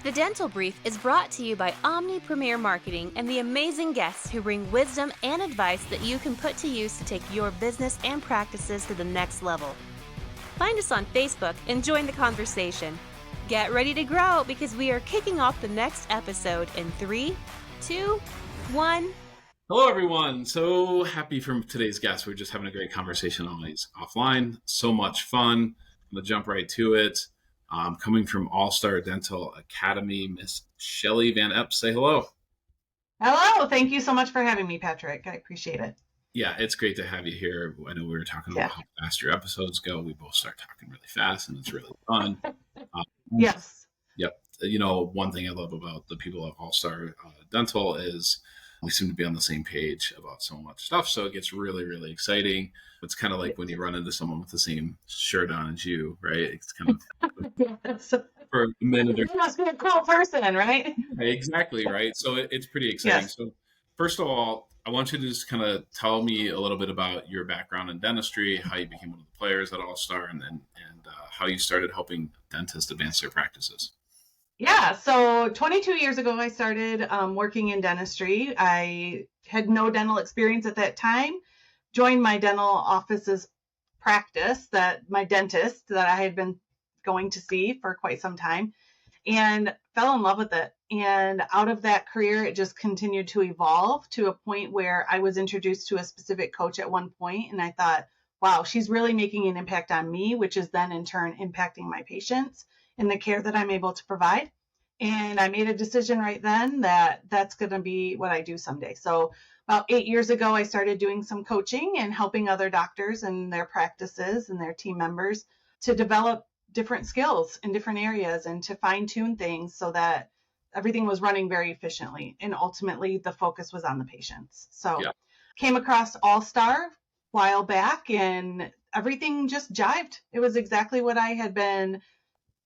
The Dental Brief is brought to you by Omni Premier Marketing and the amazing guests who bring wisdom and advice that you can put to use to take your business and practices to the next level. Find us on Facebook and join the conversation. Get ready to grow because we are kicking off the next episode in 3, 2, 1. Hello, everyone. So happy for today's guest. We're just having a great conversation always offline. So much fun. I'm going to jump right to it. Coming from All-Star Dental Academy, Miss Shelly VanEpps. Say hello. Hello. Thank you so much for having me, Patrick. I appreciate it. Yeah, it's great to have you here. I know we were talking about how fast your episodes go. We both start talking really fast, and it's really fun. Yes. Yep. You know, one thing I love about the people at All-Star Dental is we seem to be on the same page about so much stuff. So it gets really, really exciting. It's kind of like when you run into someone with the same shirt on as you, right? It's kind of Yes. for a minute. You must be a cool person, right? Exactly, right? So it's pretty exciting. Yes. So first of all, I want you to just kind of tell me a little bit about your background in dentistry, how you became one of the players at All-Star, and how you started helping dentists advance their practices. Yeah. So 22 years ago, I started working in dentistry. I had no dental experience at that time. Joined my dental office's practice, that my dentist that I had been going to see for quite some time, and fell in love with it. And out of that career, it just continued to evolve to a point where I was introduced to a specific coach at one point, and I thought, wow, she's really making an impact on me, which is then in turn impacting my patients and the care that I'm able to provide. And I made a decision right then that that's going to be what I do someday. So about 8 years ago, I started doing some coaching and helping other doctors and their practices and their team members to develop different skills in different areas and to fine tune things so that everything was running very efficiently. And ultimately, the focus was on the patients. So came across All-Star a while back and everything just jived. It was exactly what I had been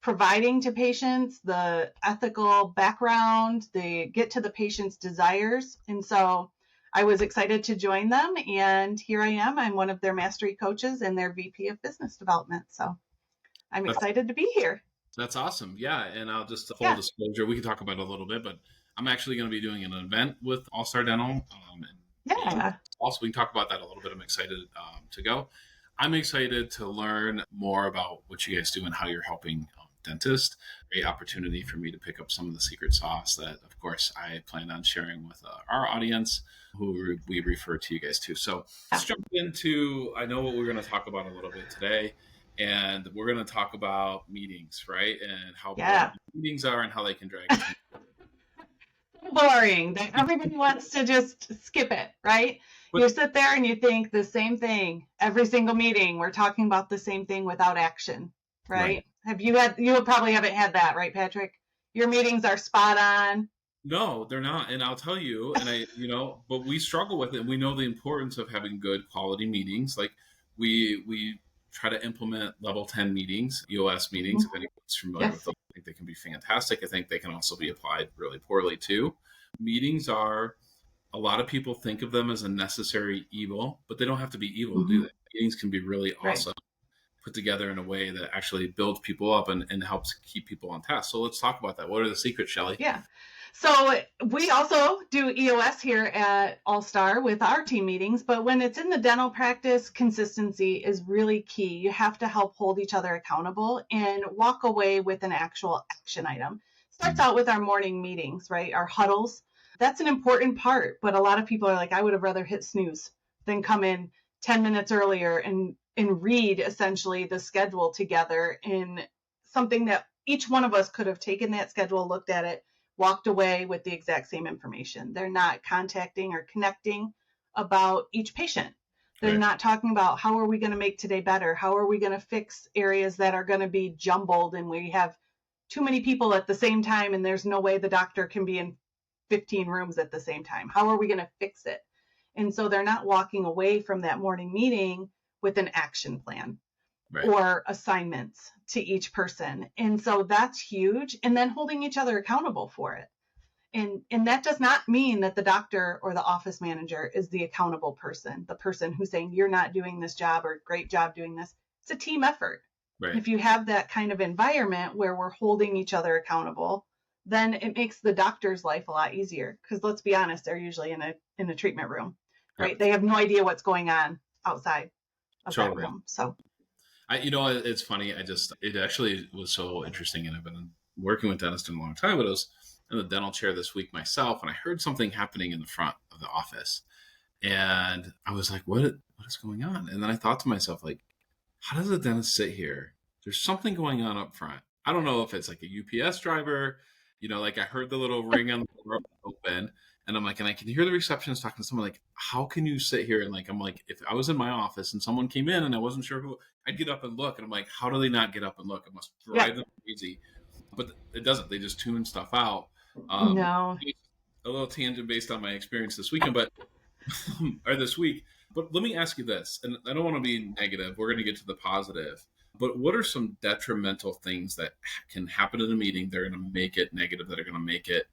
providing to patients, the ethical background, they get to the patient's desires. And so I was excited to join them. And here I am. I'm one of their mastery coaches and their VP of business development. So I'm excited to be here. That's awesome. Yeah. And I'll just full disclosure, we can talk about it a little bit, but I'm actually going to be doing an event with All-Star Dental. And also, we can talk about that a little bit. I'm excited to go. I'm excited to learn more about what you guys do and how you're helping dentists. Great opportunity for me to pick up some of the secret sauce that, of course, I plan on sharing with our audience, who we refer to you guys to. So let's jump into, I know what we're going to talk about a little bit today. And we're going to talk about meetings, right? And how boring meetings are and how they can drag us. Boring. Everybody wants to just skip it, right? You sit there and you think the same thing every single meeting. We're talking about the same thing without action, right? You probably haven't had that, right, Patrick? Your meetings are spot on. No, they're not. And I'll tell you, but we struggle with it. And we know the importance of having good quality meetings. Like we try to implement level 10 meetings, EOS meetings. If anyone's familiar with them, I think they can be fantastic. I think they can also be applied really poorly too. Meetings are, a lot of people think of them as a necessary evil, but they don't have to be evil, do they? Meetings can be really awesome, put together in a way that actually builds people up and helps keep people on task. So let's talk about that. What are the secrets, Shelly? Yeah. So we also do EOS here at All-Star with our team meetings, but when it's in the dental practice, consistency is really key. You have to help hold each other accountable and walk away with an actual action item. Starts out with our morning meetings, right? Our huddles. That's an important part, but a lot of people are like, I would have rather hit snooze than come in 10 minutes earlier and read essentially the schedule together in something that each one of us could have taken that schedule, looked at it, walked away with the exact same information. They're not contacting or connecting about each patient. They're not talking about how are we going to make today better? How are we going to fix areas that are going to be jumbled and we have too many people at the same time and there's no way the doctor can be in 15 rooms at the same time. How are we going to fix it? And so they're not walking away from that morning meeting with an action plan or assignments to each person. And so that's huge. And then holding each other accountable for it. And that does not mean that the doctor or the office manager is the accountable person, the person who's saying you're not doing this job or great job doing this. It's a team effort. If you have that kind of environment where we're holding each other accountable, then it makes the doctor's life a lot easier. Because let's be honest, they're usually in a treatment room, right? They have no idea what's going on outside of that room. So, it's funny. It actually was so interesting, and I've been working with dentists in a long time, but I was in the dental chair this week myself, and I heard something happening in the front of the office, and I was like, what is going on? And then I thought to myself, like, how does a dentist sit here? There's something going on up front. I don't know if it's like a UPS driver, like I heard the little ring on the door open, and I'm like, and I can hear the receptionist talking to someone, like, how can you sit here? And like, I'm like, if I was in my office and someone came in and I wasn't sure who, I'd get up and look. And I'm like, how do they not get up and look? It must drive them crazy. But it doesn't. They just tune stuff out. No. A little tangent based on my experience this weekend, or this week. But let me ask you this, and I don't want to be negative. We're going to get to the positive. But what are some detrimental things that can happen in a meeting? They're going to make it negative. That are going to make it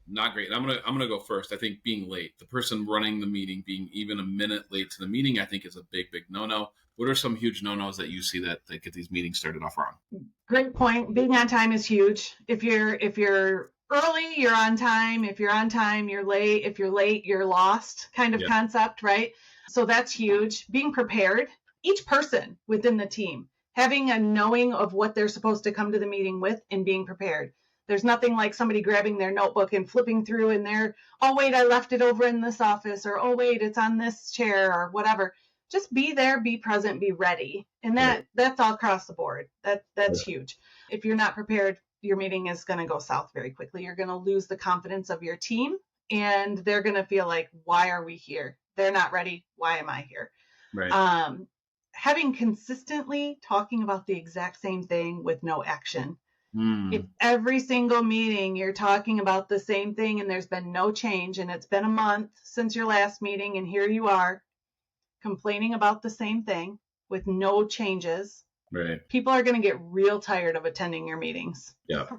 not great. I'm gonna go first. I think being late, the person running the meeting being even a minute late to the meeting, I think is a big no-no. What are some huge no-nos that you see that get these meetings started off wrong? Great point. Being on time is huge. If you're early, you're on time. If you're on time, you're late. If you're late, you're lost kind of concept, right? So that's huge. Being prepared, each person within the team, having a knowing of what they're supposed to come to the meeting with and being prepared. There's nothing like somebody grabbing their notebook and flipping through and they're, oh, wait, I left it over in this office, or, oh, wait, it's on this chair, or whatever. Just be there, be present, be ready. And that's all across the board. That's huge. If you're not prepared, your meeting is going to go south very quickly. You're going to lose the confidence of your team, and they're going to feel like, why are we here? They're not ready. Why am I here? Right. Having consistently talking about the exact same thing with no action. If every single meeting you're talking about the same thing and there's been no change, and it's been a month since your last meeting, and here you are complaining about the same thing with no changes, right? People are going to get real tired of attending your meetings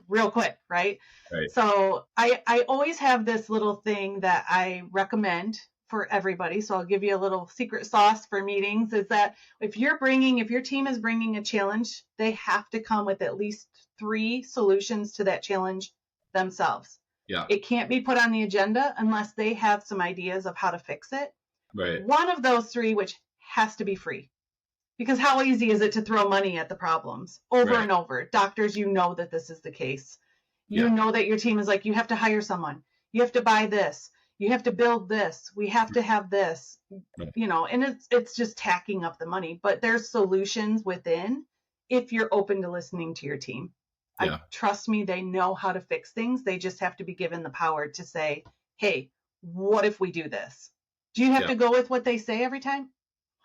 real quick, right? So I always have this little thing that I recommend for everybody. So I'll give you a little secret sauce for meetings, is that if your team is bringing a challenge, they have to come with at least 3 solutions to that challenge themselves. Yeah. It can't be put on the agenda unless they have some ideas of how to fix it. Right. One of those 3, which has to be free. Because how easy is it to throw money at the problems over and over? Doctors, you know that this is the case. You know that your team is like, you have to hire someone. You have to buy this. You have to build this. We have to have this. And it's just tacking up the money. But there's solutions within if you're open to listening to your team. Trust me, they know how to fix things. They just have to be given the power to say, hey, what if we do this? Do you have to go with what they say every time?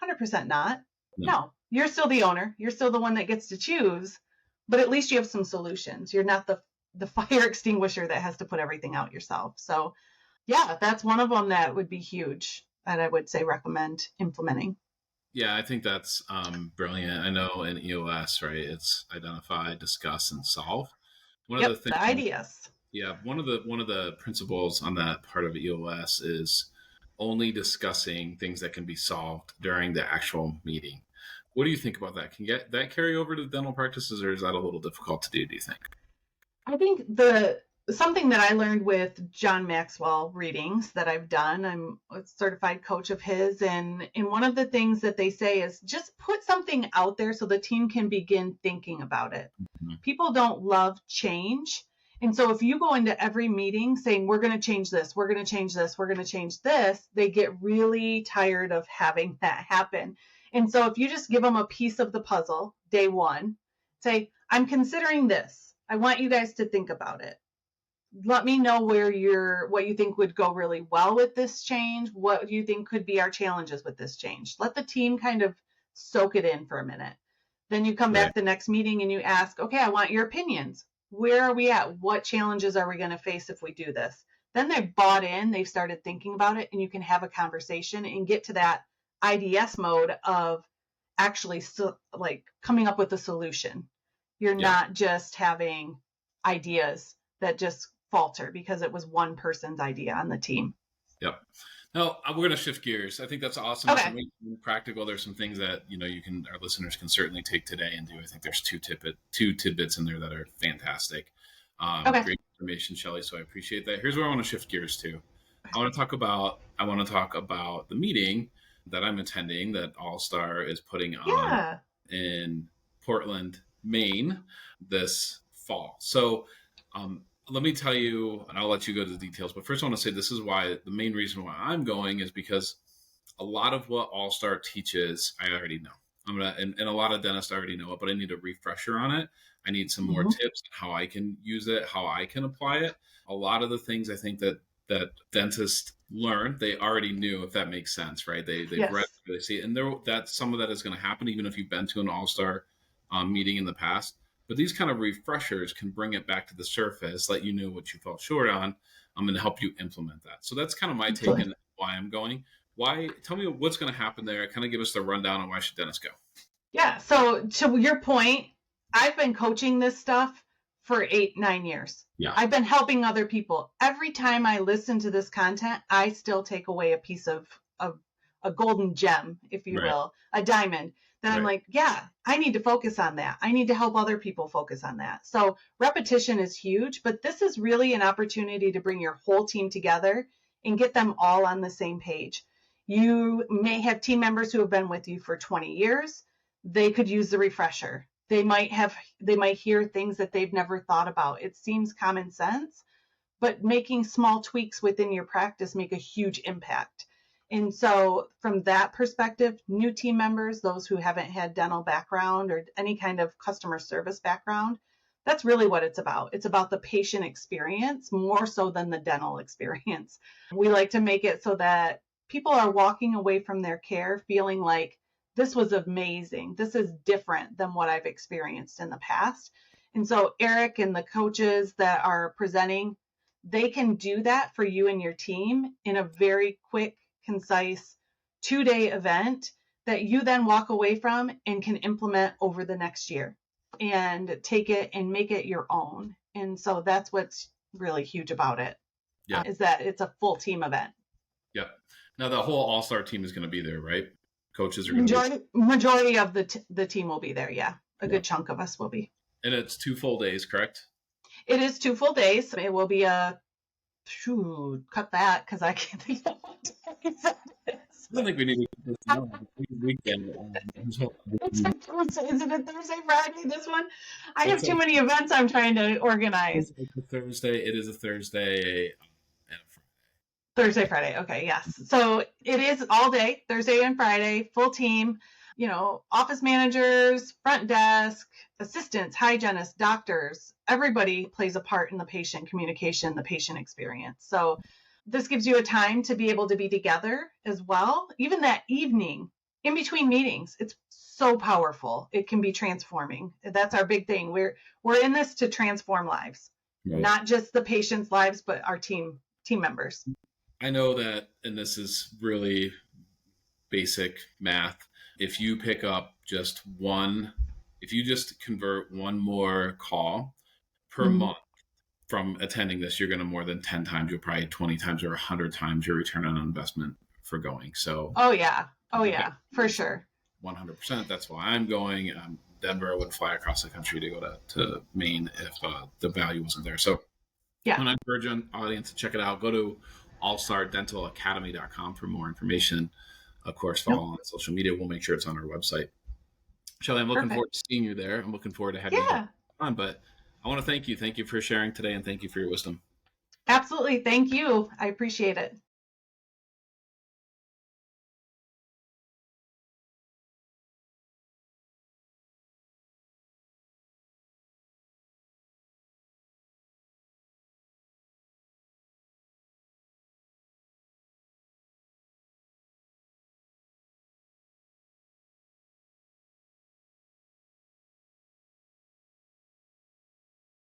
100% not. No, you're still the owner. You're still the one that gets to choose, but at least you have some solutions. You're not the fire extinguisher that has to put everything out yourself. So that's one of them that would be huge that I would say recommend implementing. Yeah, I think that's brilliant. I know in EOS, right, it's identify, discuss, and solve. One of the things, the ideas. Yeah, one of the principles on that part of EOS is only discussing things that can be solved during the actual meeting. What do you think about that? Can that carry over to dental practices, or is that a little difficult to do you think? I think something that I learned with John Maxwell readings that I've done, I'm a certified coach of his, and one of the things that they say is just put something out there so the team can begin thinking about it. Mm-hmm. People don't love change. And so if you go into every meeting saying, we're going to change this, we're going to change this, we're going to change this, they get really tired of having that happen. And so if you just give them a piece of the puzzle, day one, say, I'm considering this. I want you guys to think about it. Let me know what you think would go really well with this change. What do you think could be our challenges with this change? Let the team kind of soak it in for a minute. Then you come back the next meeting and you ask, okay, I want your opinions. Where are we at? What challenges are we going to face if we do this? Then they've bought in, they've started thinking about it, and you can have a conversation and get to that IDS mode of actually coming up with a solution. You're not just having ideas that just falter because it was one person's idea on the team. Yep. Now we're going to shift gears. I think that's awesome. Okay. It's practical. There's some things that our listeners can certainly take today and do. I think there's two tidbits in there that are fantastic. Okay. Great information, Shelly. So I appreciate that. Here's where I want to shift gears to. I want to talk about the meeting that I'm attending that All Star is putting on in Portland, Maine this fall. So let me tell you, and I'll let you go to the details, but first I want to say this is why the main reason why I'm going is because a lot of what All Star teaches, I already know. And a lot of dentists already know it, but I need a refresher on it. I need some more tips on how I can use it, how I can apply it. A lot of the things I think that dentists learn, they already knew, if that makes sense, right? They've read, they see it, and that some of that is going to happen, even if you've been to an All Star meeting in the past. But these kind of refreshers can bring it back to the surface, let you know what you fell short on. I'm going to help you implement that. So that's kind of my take on why I'm going. Tell me what's going to happen there. Kind of give us the rundown on why should dentists go. Yeah. So to your point, I've been coaching this stuff for 8-9 years. Yeah. I've been helping other people. Every time I listen to this content, I still take away a piece of a golden gem, if you will, a diamond. Then I'm like, yeah, I need to focus on that. I need to help other people focus on that. So repetition is huge, but this is really an opportunity to bring your whole team together and get them all on the same page. You may have team members who have been with you for 20 years. They could use the refresher. They might hear things that they've never thought about. It seems common sense, but making small tweaks within your practice make a huge impact. And so from that perspective, new team members, those who haven't had dental background or any kind of customer service background, that's really what it's about. It's about the patient experience more so than the dental experience. We like to make it so that people are walking away from their care feeling like, this was amazing. This is different than what I've experienced in the past. And so Eric and the coaches that are presenting, they can do that for you and your team in a very quick, concise 2-day event that you then walk away from and can implement over the next year and take it and make it your own. And so that's what's really huge about it. Is that it's a full team event. Yeah. Now the whole All-Star team is going to be there, right? Coaches are going to be majority of the team will be there. Yeah. A good chunk of us will be. And it's 2 full days, correct? It is 2 full days. It will be cut that because I can't think of what day it is. I don't think we need to do this weekend. Is it a Thursday, Friday, this one? I have too many events I'm trying to organize. It's a Thursday. It is a Thursday and a Friday. Thursday, Friday. Okay, yes. So it is all day, Thursday and Friday, full team, office managers, front desk, assistants, hygienists, doctors, everybody plays a part in the patient communication, the patient experience. So this gives you a time to be able to be together as well. Even that evening in between meetings, it's so powerful. It can be transforming. That's our big thing. We're in this to transform lives, not just the patient's lives, but our team members. I know that, and this is really basic math. If you pick up if you just convert one more call per month from attending this, you're going to more than 10 times, you'll probably 20 times or 100 times your return on investment for going. So, oh yeah, for sure. 100%. That's why I'm going. Denver, I would fly across the country to go to Maine if the value wasn't there. So, and I encourage your audience to check it out. Go to allstardentalacademy.com for more information. Of course, follow on social media. We'll make sure it's on our website. Shelly, I'm looking forward to seeing you there. I'm looking forward to having you on. But I want to thank you. Thank you for sharing today, and thank you for your wisdom. Absolutely. Thank you. I appreciate it.